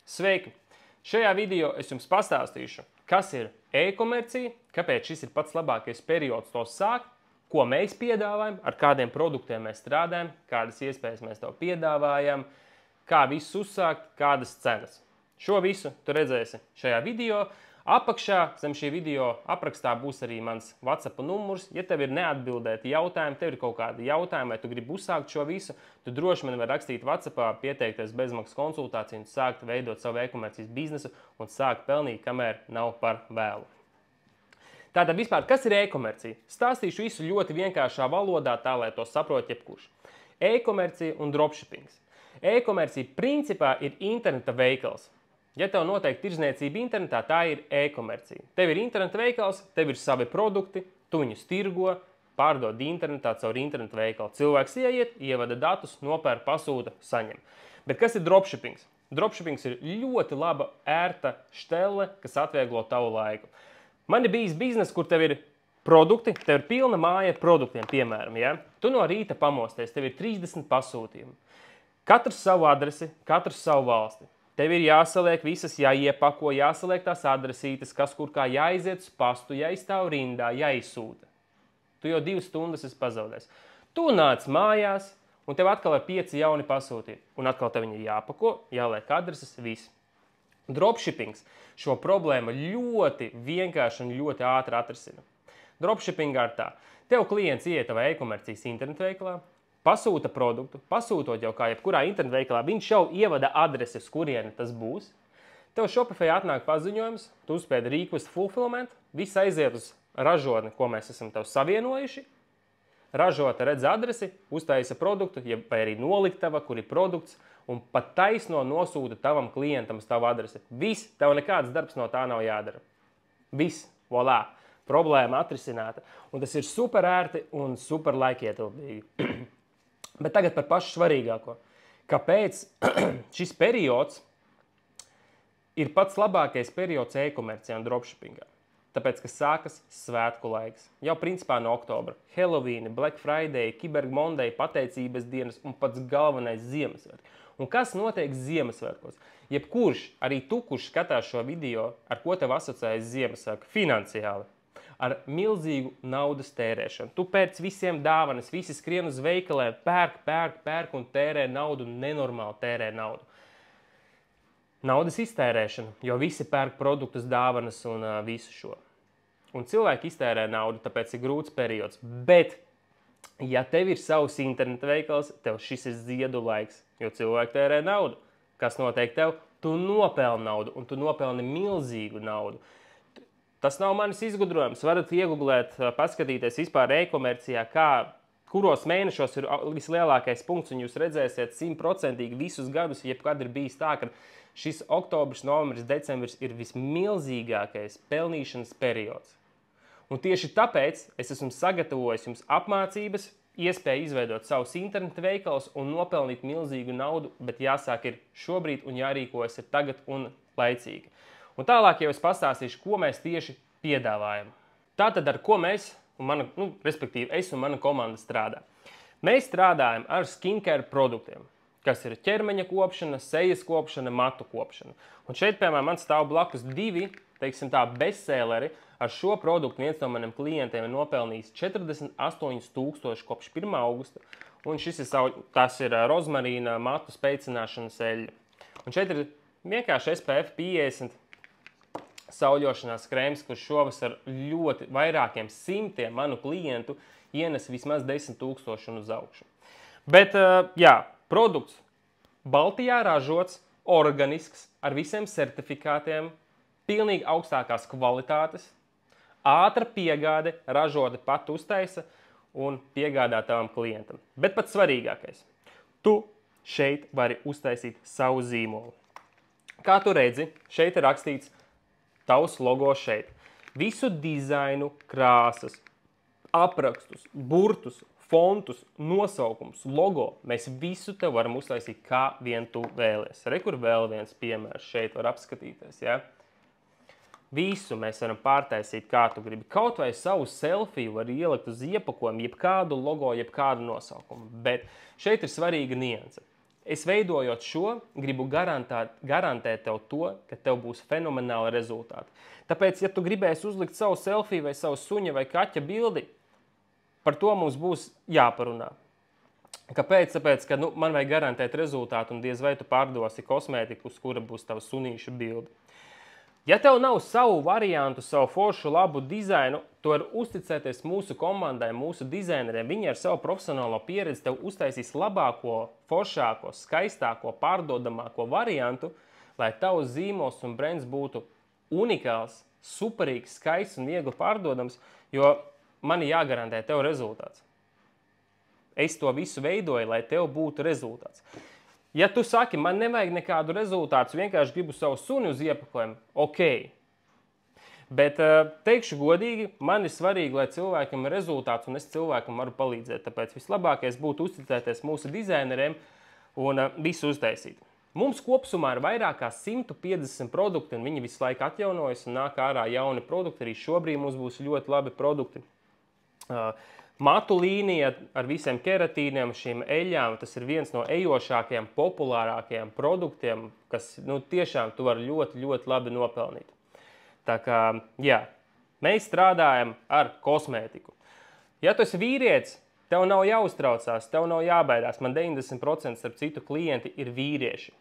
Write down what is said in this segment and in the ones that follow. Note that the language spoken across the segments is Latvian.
Sveiki! Šajā video es jums pastāstīšu, kas ir e-komercija, kāpēc šis ir pats labākais periods to sākt, ko mēs piedāvājam, ar kādiem produktiem mēs strādājam, kādas iespējas mēs tev piedāvājam, kā visu uzsākt, kādas cenas. Šo visu tu redzēsi šajā video. Apakšā zem šī video aprakstā būs arī mans WhatsApp numurs. Ja tev ir neatbildēti jautājumi, tev ir kaut kādi jautājumi, vai tu gribi uzsākt šo visu, tu droši man var rakstīt WhatsAppā, pieteikties bezmaksas konsultāciju un sākt veidot savu e-komercijas biznesu un sākt pelnīt, kamēr nav par vēlu. Tātad vispār, kas ir e-komercija? Stāstīšu visu ļoti vienkāršā valodā, tā lai to saprot jebkurš. E-komercija un dropshippings. E-komercija principā ir interneta veikals. Ja tev noteikti tirdzniecība internetā, tā ir e-komercija. Tev ir interneta veikals, tev ir savi produkti, tu viņus tirgo, pārdod internetā caur interneta veikalu. Cilvēks ieiet, ievada datus, nopērk, pasūta, saņem. Bet kas ir dropshippings? Dropshippings ir ļoti laba, ērta štelle, kas atvieglo tavu laiku. Man ir bijis biznes, kur tev ir produkti, tev ir pilna māja ar produktiem, piemēram. Ja? Tu no rīta pamosties, tev ir 30 pasūtījumi. Katrs savu adresi, katrs savu valsti. Tev ir jāsaliek visas, jāiepako, jāsaliek tās adresītes, kas kur kā jāiziet uz pastu, jāizstāv rindā, jāizsūta. Tu jau 2 stundas esi pazaudējis. Tu nāc mājās, un tev atkal ir 5 jauni pasūtījumi. Un atkal tev viņi ir jāpako, jāliek adreses, viss. Dropshippings šo problēmu ļoti vienkārši un ļoti ātri atrisina. Dropshippingā ir tā. Tev klients ieiet tavā e-komercijas internetveikalā, pasūta produktu, pasūtot jau kā jebkurā internetveikalā, viņš jau ievada adresi, uz kurieni tas būs. Tev Shopify atnāk paziņojums, tu uzspēdi request fulfillment, viss aiziet uz ražotni, ko mēs esam tev savienojuši. Ražota redz adresi, uztaisa produktu, vai arī noliktava, kur ir produkts, un pat taisno nosūta tavam klientam uz tavu adresi. Viss, tev nekāds darbs no tā nav jādara. Viss, volā, problēma atrisināta. Un tas ir super ērti un super laikietilpīgi. Bet tagad par pašu svarīgāko. Kāpēc šis periods ir pats labākais periods e-komercijā un dropshippingā? Tāpēc, ka sākas svētku laiks. Jau principā no oktobra. Halloween, Black Friday, Cyber Monday, pateicības dienas un pats galvenais Ziemassvētki. Un kas notiek Ziemassvētkos? Jebkurš, arī tu, kurš skatās šo video, ar ko tev asociējas Ziemassvētku finansiāli? Ar milzīgu naudas tērēšanu. Tu pērc visiem dāvanas, visi skrien uz veikalēm, pērk un tērē naudu, nenormāli tērē naudu. Naudas iztērēšana, jo visi pērk produktus, dāvanas un visu šo. Un cilvēki iztērē naudu, tāpēc ir grūts periods. Bet, ja tev ir savs interneta veikals, tev šis ir ziedu laiks, jo cilvēki tērē naudu. Kas notiek tev? Tu nopelni naudu, un tu nopelni milzīgu naudu. Tas nav manis izgudrojums. Varat iegooglēt, paskatīties vispār e-komercijā, kuros mēnešos ir vislielākais punkts, un jūs redzēsiet 100% visus gadus, jebkad ir bijis tā, ka šis oktobris, novembris, decembris ir vismilzīgākais pelnīšanas periods. Un tieši tāpēc es esmu sagatavojis jums apmācības, iespēju izveidot savus interneta veikalus un nopelnīt milzīgu naudu, bet jāsāk ir šobrīd un jārīkojas ir tagad un laicīgi. Un tālāk jau es pastāstīšu, ko mēs tieši piedāvājam. Tātad, ar ko mēs, respektīvi es un mana komanda strādā. Mēs strādājam ar skincare produktiem, kas ir ķermeņa kopšana, sejas kopšana, matu kopšana. Un šeit, piemēram, man stāv blakus 2, teiksim tā, bestselleri. Ar šo produktu viens no maniem klientiem ir nopelnījis 48,000 kopš 1. augusta. Un tas ir rozmarīna matu spēcināšanas eļļa. Un šeit ir vienkārši SPF 50 sauļošanās krēms, kurš šovasar ļoti vairākiem simtiem manu klientu ienes vismaz 10,000 un uz augšu. Bet, jā, produkts Baltijā ražots, organisks, ar visiem certifikātiem, pilnīgi augstākās kvalitātes, ātra piegāde, ražote pat uztaisa un piegādā tavam klientam. Bet pats svarīgākais, tu šeit vari uztaisīt savu zīmolu. Kā tu redzi, šeit ir rakstīts tavs logo šeit. Visu dizainu, krāsas, aprakstus, burtus, fontus, nosaukums, logo. Mēs visu tev varam uztaisīt, kā vien tu vēlies. Kur vēl viens piemērs šeit var apskatīties. Ja? Visu mēs varam pārtaisīt, kā tu gribi. Kaut vai savu selfiju var ielikt uz iepakojumu, jebkādu logo, jebkādu nosaukumu. Bet šeit ir svarīga nianse. es veidojot šo, gribu garantēt tev to, ka tev būs fenomenāli rezultāti. Tāpēc, ja tu gribēsi uzlikt savu selfiju vai savu suņa vai kaķa bildi, par to mums būs jāparunā. Kāpēc? Tāpēc, ka man vajag garantēt rezultātu un diez vai tu pārdosi kosmētiku, uz kura būs tava sunīša bilde. Ja tev nav savu variantu, savu foršu labu dizainu, tu vari uzticēties mūsu komandai, mūsu dizaineriem. Viņi ar savu profesionālo pieredzi tev uztaisīs labāko, foršāko, skaistāko, pārdodamāko variantu, lai tavs zīmols un brands būtu unikāls, superīgs, skaists un viegli pārdodams, jo man ir jāgarantē tev rezultāts. Es to visu veidoju, lai tev būtu rezultāts. Ja tu saki, man nevajag nekādu rezultātu, vienkārši gribu savu suni uz iepakojumu, ok. Bet teikšu godīgi, man ir svarīgi, lai cilvēkam ir rezultāts un es cilvēkam varu palīdzēt. Tāpēc vislabākais būtu uzticēties mūsu dizaineriem un visu uztaisīt. Mums kopsumā ir vairāk kā 150 produkti un viņi visu laiku atjaunojas un nāk ārā jauni produkti. Arī šobrīd mums būs ļoti labi produkti. Matu līnija ar visiem keratīniem, šīm eļļām, tas ir viens no ejošākajiem, populārākajiem produktiem, kas tiešām tu vari ļoti, ļoti labi nopelnīt. Tā kā, jā, mēs strādājam ar kosmētiku. Ja tu esi vīrietis, tev nav jāuztraucās, tev nav jābaidās. Man 90% starp citu klienti ir vīrieši.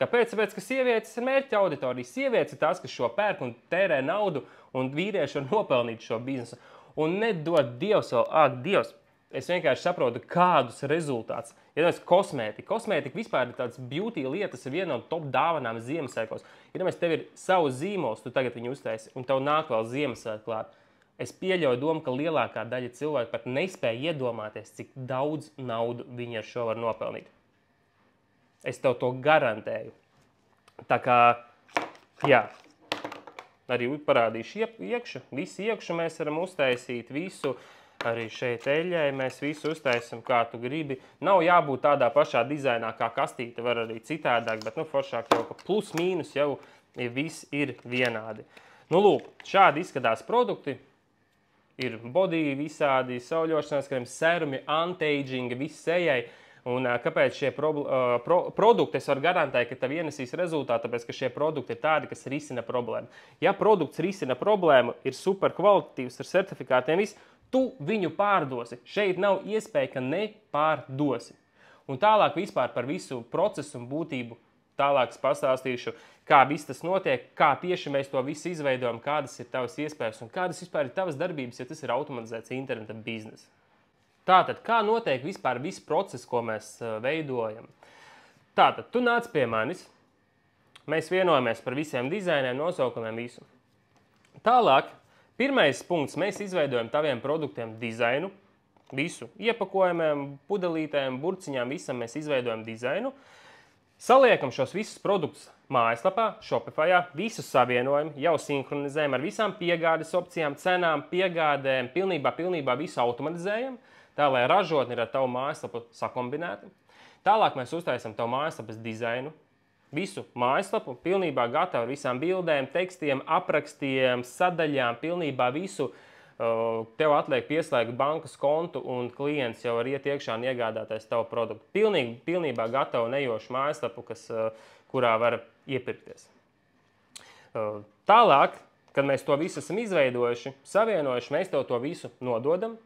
Kāpēc? Tāpēc, ka sievietes ir mērķa auditorija. Sievietes ir tās, kas šo pērk un tērē naudu, un vīrieši var nopelnīt šo biznesu. Un nedod Dievs vēl, Dievs, es vienkārši saprotu, kādus rezultātus. Ja mēs kosmētika vispār ir tāds beauty lietas, ir viena no top dāvanām Ziemassvētkos. Ja mēs tev ir savu zīmols, tu tagad viņu uztaisi, un tev nāk vēl Ziemassvētku klāt. Es pieļauju domu, ka lielākā daļa cilvēku pat nespēja iedomāties, cik daudz naudu viņi ar šo var nopelnīt. Es tev to garantēju. Tā kā, jā. Arī parādīšu iekšu, visu iekšu mēs varam uztaisīt, visu, arī šeit eļļai mēs visu uztaisam, kā tu gribi. Nav jābūt tādā pašā dizainā kā kastīte, var arī citādāk, bet foršāk jau, ka plus mīnus jau viss ir vienādi. Lūk, šādi izskatās produkti. Ir body visādi, sauļošanās krēmi, serumi, anti-aginga, viss sejai. Un kāpēc šie produkti, es varu garantēt, ka tev ienesīs rezultātu, tāpēc, ka šie produkti ir tādi, kas risina problēmu. Ja produkts risina problēmu, ir super kvalitatīvs, ar certifikātiem viss, tu viņu pārdosi. Šeit nav iespēja, ka nepārdosi. Un tālāk vispār par visu procesu un būtību tālāk es pastāstīšu, kā viss tas notiek, kā tieši mēs to visu izveidojam, kādas ir tavas iespējas un kādas vispār ir tavas darbības, ja tas ir automatizēts interneta biznesa. Tātad, kā notiek vispār viss process, ko mēs veidojam? Tātad, tu nāc pie manis, mēs vienojamies par visiem dizainiem, nosaukumiem, visu. Tālāk, pirmais punkts, mēs izveidojam taviem produktiem dizainu, visu iepakojumiem, pudelītēm, burciņām, visam mēs izveidojam dizainu. Saliekam šos visus produktus mājaslapā, Shopifyā, visus savienojam, jau sinhronizējam ar visām piegādes opcijām, cenām, piegādēm, pilnībā visu automatizējam. Tā, lai ražotni ir ar tavu mājaslapu sakombinēta. Tālāk mēs uztaisam tavu mājaslapas dizainu. Visu mājaslapu pilnībā gatavu ar visām bildēm, tekstiem, aprakstiem, sadaļām, pilnībā visu. Tev atliek pieslēgt bankas kontu un klients jau var iet iekšā un iegādāties tavu produktu. Pilnībā gatavu nejošu mājaslapu, kurā var iepirkties. Tālāk, kad mēs to visu esam izveidojuši, savienojuši, mēs tev to visu nododam.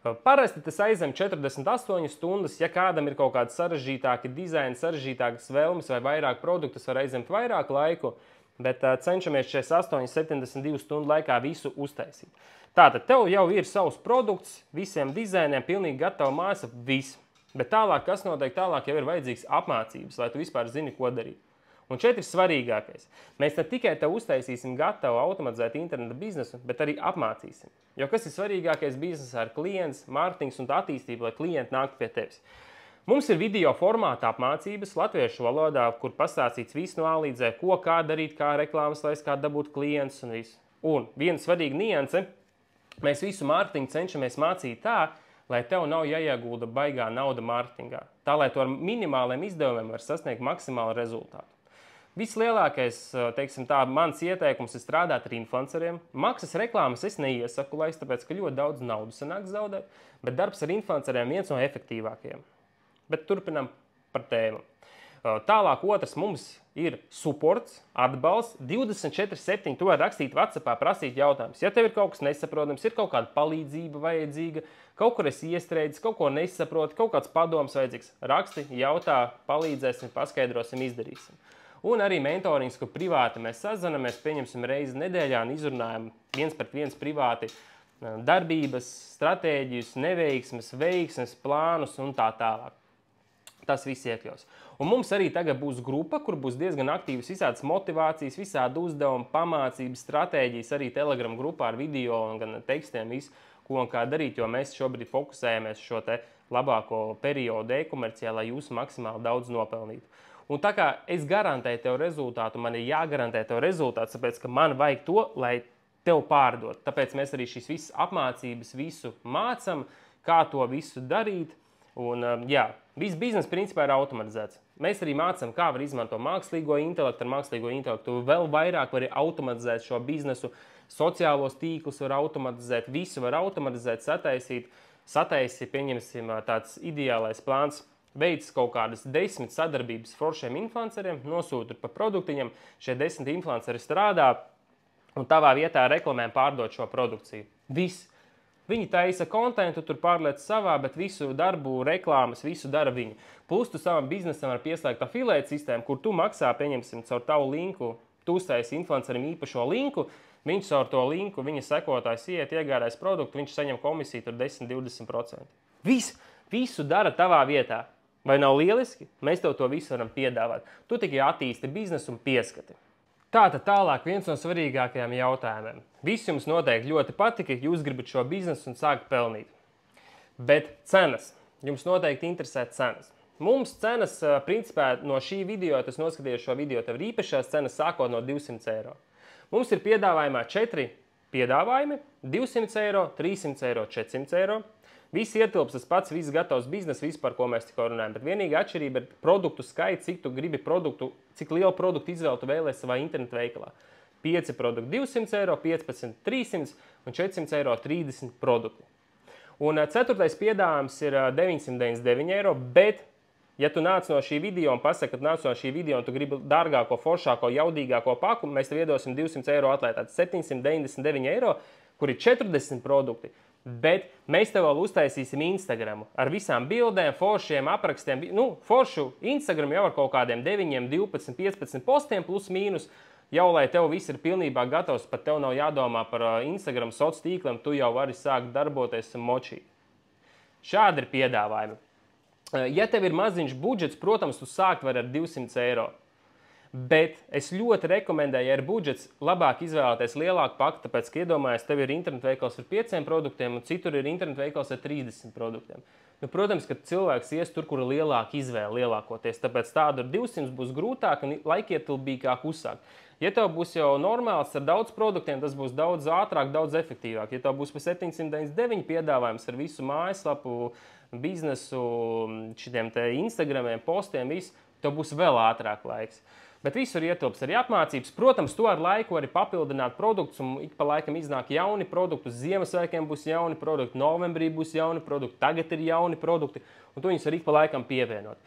Parasti tas aizem 48 stundas, ja kādam ir kaut kādi sarežģītāki dizaini, sarežģītākas vēlmes vai vairāk produktu, tas var aizemt vairāk laiku, bet cenšamies 48-72 stundu laikā visu uztaisīt. Tātad tev jau ir savs produkts, visiem dizainiem, pilnīgi gatava mājaslapa, viss. Bet tālāk, kas notiek tālāk, jau ir vajadzīgs apmācības, lai tu vispār zini, ko darīt. Un šeit ir svarīgākais. Mēs ne tikai tev uztaisīsim gatavu automatizēt interneta biznesu, bet arī apmācīsim. Jo kas ir svarīgākais biznesā ar klients, mārketings un attīstību, lai klienti nāktu pie tevis? Mums ir video formāta apmācības latviešu valodā, kur pastāstīts viss no A līdz Z, ko, kā darīt, kā reklāmas laist, kā dabūt klientus un visu. Un viena svarīga nianse, mēs visu mārketingu cenšamies mācīt tā, lai tev nav jāiegulda baigā nauda mārketingā. Tā, lai to ar minimāliem izdevumiem var sasniegt maksimālu rezultātu. Vislielākais, teiksim tā, mans ieteikums ir strādāt ar influenceriem. Maksas reklāmas es neiesaku laist, tāpēc, ka ļoti daudz naudas sanāk zaudēt, bet darbs ar influenceriem viens no efektīvākajiem. Bet turpinam par tēmu. Tālāk otrs mums ir supports, atbalsts, 24/7, tu vari rakstīt WhatsAppā, prasīt jautājumus. Ja tev ir kaut kas nesaprotams, ir kaut kāda palīdzība vajadzīga, kaut kur esi iestrēdzis, kaut ko nesaproti, kaut kāds padoms vajadzīgs, raksti, jautā, palīdzēsim, paskaidrosim, izdarīsim. Un arī mentorings, kur privāti mēs sazanamies, pieņemsim reizi nedēļā un izrunājam viens pret viens privāti darbības, stratēģijas, neveiksmes, veiksmes, plānus un tā tālāk. Tas viss iekļaus. Un mums arī tagad būs grupa, kur būs diezgan aktīvas visādas motivācijas, visādi uzdevumi, pamācības, stratēģijas, arī Telegram grupā ar video un gan tekstiem, visu, ko un kā darīt, jo mēs šobrīd fokusējamies šo te labāko periodu e-komercijā, lai jūs maksimāli daudz nopelnītu. Un tā kā es garantēju tev rezultātu, man ir jāgarantē tev rezultāts, tāpēc, ka man vajag to, lai tev pārdot. Tāpēc mēs arī šīs visas apmācības visu mācam, kā to visu darīt. Un, jā, viss bizness principā ir automatizēts. Mēs arī mācām, kā var izmantot mākslīgo intelektu. Ar mākslīgo intelektu vēl vairāk var automatizēt šo biznesu, sociālos tīklus var automatizēt, visu var automatizēt, sataisīt, pieņemsim tāds ideālais plāns. Veids kaut kādas 10 sadarbības foršiem influenceriem, nosūta pa produktiņam, šie 10 influenceri strādā un tavā vietā reklamē pārdot šo produkciju. Viss. Viņi taisa kontentu, tur pārliec savā, bet visu darbu, reklāmas, visu dara viņi. Plus tu savam biznesam var pieslēgt afiliēt sistēmu, kur tu maksā, pieņemsim, caur tavu linku, tu uztaisi influencerim īpašo linku, viņš caur to linku, viņa sekotājs iet, iegādājas produktu, viņš saņem komisiju tur 10–20%. Visu dara tavā vietā. Vai nav lieliski? Mēs tev to visu varam piedāvāt. Tu tikai attīsti biznesu un pieskati. Tātad tālāk viens no svarīgākajiem jautājumiem. Viss jums noteikti ļoti patika, jūs gribat šo biznesu un sākt pelnīt. Bet cenas. Jums noteikti interesē cenas. Mums cenas, principā, no šī video, tas noskatījies šo video, tev ir īpašās cenas sākot no 200 eiro. Mums ir piedāvājumā 4 piedāvājumi, 200 eiro, 300 eiro, 400 eiro. Viss ietilps tas pats, viss gatavs biznes, viss, par ko mēs tikko runājam. Bet vienīgā atšķirība ir produktu skaits, cik tu gribi produktu, cik lielu produktu izvēli tu vēlēsi savā internetu veikalā. 5 produkti 200 eiro, 15 300 un 400 eiro 30 produkti. Un 4. piedāvājums ir 999 eiro, bet, ja tu nāc no šī video un pasaki, ka nāc no šī video un tu gribi dārgāko, foršāko, jaudīgāko paku, mēs tev iedosim 200 eiro atlaid, 799 eiro, kur ir 40 produkti. Bet mēs tev vēl uztaisīsim Instagramu ar visām bildēm, foršiem aprakstiem. Foršu Instagram jau ar kaut kādiem 9, 12, 15 postiem plus mīnus. Jau, lai tev viss ir pilnībā gatavs, pat tev nav jādomā par Instagram soc tīkliem, tu jau vari sākt darboties un močīt. Šādi ir piedāvājumi. Ja tev ir maziņš budžets, protams, tu sākt var ar 200 eiro. Bet es ļoti rekomendēju, ja ir budžets, labāk izvēlēties lielāku paku, tāpēc, ka iedomājies, tev ir internetu veikals ar 5 produktiem un citur ir internetu veikals ar 30 produktiem. Protams, ka cilvēks ies tur, kur ir lielāka izvēle lielākoties, tāpēc tādu ar 200 būs grūtāk un laikietilpīgāk uzsākt. Ja tev būs jau normāls ar daudz produktiem, tas būs daudz ātrāk, daudz efektīvāk. Ja tev būs pa 799 piedāvājums ar visu mājaslapu, biznesu, šitiem te Instagramiem, postiem, visu, tev būs vēl ātrāk laiks. Bet visur ietilps arī apmācības. Protams, to ar laiku arī papildināt produktus, un ik pa laikam iznāk jauni produkti. Uz Ziemassvētkiem būs jauni produkti, novembrī būs jauni produkti, tagad ir jauni produkti, un to viņus arī ik pa laikam pievienot.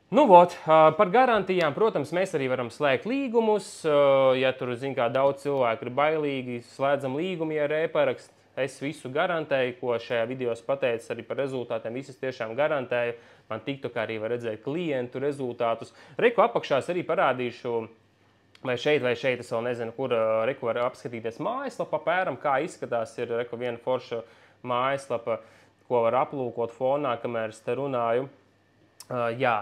Par garantijām, protams, mēs arī varam slēgt līgumus. Ja tur, kā daudz cilvēku ir bailīgi, slēdzam līgumu, ja ir e-paraksts. Es visu garantēju, ko šajā video pateicu arī par rezultātiem, visas tiešām garantēju. Man TikTokā arī var redzēt klientu rezultātus. Reku apakšā arī parādīšu, vai šeit, es vēl nezinu, kur reku var apskatīties mājaslapa, apmēram, kā izskatās. Ir reku viena forša mājaslapa, ko var aplūkot fonā, kamēr es te runāju. Jā.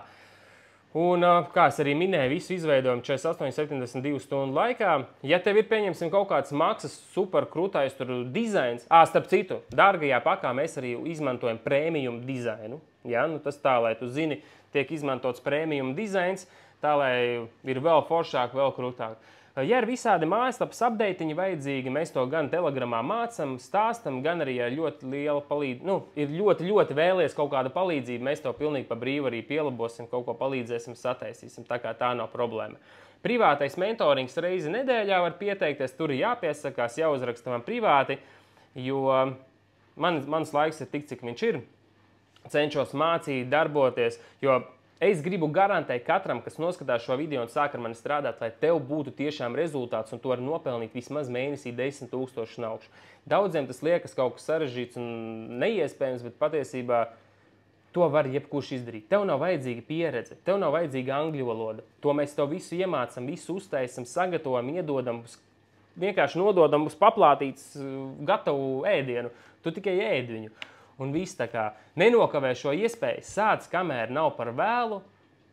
Un, kā es arī minēju, visu izveidojam 48–72 stundu laikā. Ja tev ir, pieņemsim, kaut kāds maksas super krūtais dizains, starp citu, dārgajā pakā mēs arī izmantojam premium dizainu. Ja? Tas tā, lai tu zini, tiek izmantots premium dizains, tā, lai ir vēl foršāk, vēl krūtāk. Ja ir visādi mājaslapas updateņi vajadzīgi, mēs to gan Telegramā mācam, stāstam, gan arī ar ļoti lielu palīdzību. Ir ļoti vēlies kaut kāda palīdzība, mēs to pilnīgi pa brīvu arī pielabosim, kaut ko palīdzēsim, sataisīsim, tā kā tā nav problēma. Privātais mentorings reizi nedēļā var pieteikties, tur ir jāpiesakās, jāuzraksta man privāti, jo mans laiks ir tik, cik viņš ir. Cenšos mācīt, darboties, jo Es gribu garantēt katram, kas noskatās šo video un sāk ar mani strādāt, lai tev būtu tiešām rezultāts un tu vari nopelnīt vismaz mēnesī 10 000 no augšu. Daudziem tas liekas kaut kas sarežģīts un neiespējams, bet patiesībā to var jebkurš izdarīt. Tev nav vajadzīga pieredze, tev nav vajadzīga angļu valoda. To mēs tev visu iemācam, visu uztaisam, sagatavojam, iedodam, vienkārši nododam uz paplātītas gatavu ēdienu. Tu tikai ēd viņu. Un viss tā kā nenokavē šo iespēju, sāc, kamēr nav par vēlu,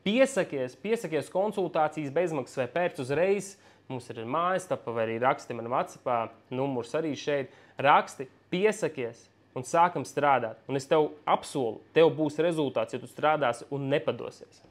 piesakies konsultācijas bezmaksas vai pērc uzreiz. Mums ir mājaslapa vai arī raksti man WhatsAppā, numurs arī šeit. Raksti, piesakies un sākam strādāt. Un es tev apsolu, tev būs rezultāts, ja tu strādāsi un nepadosies.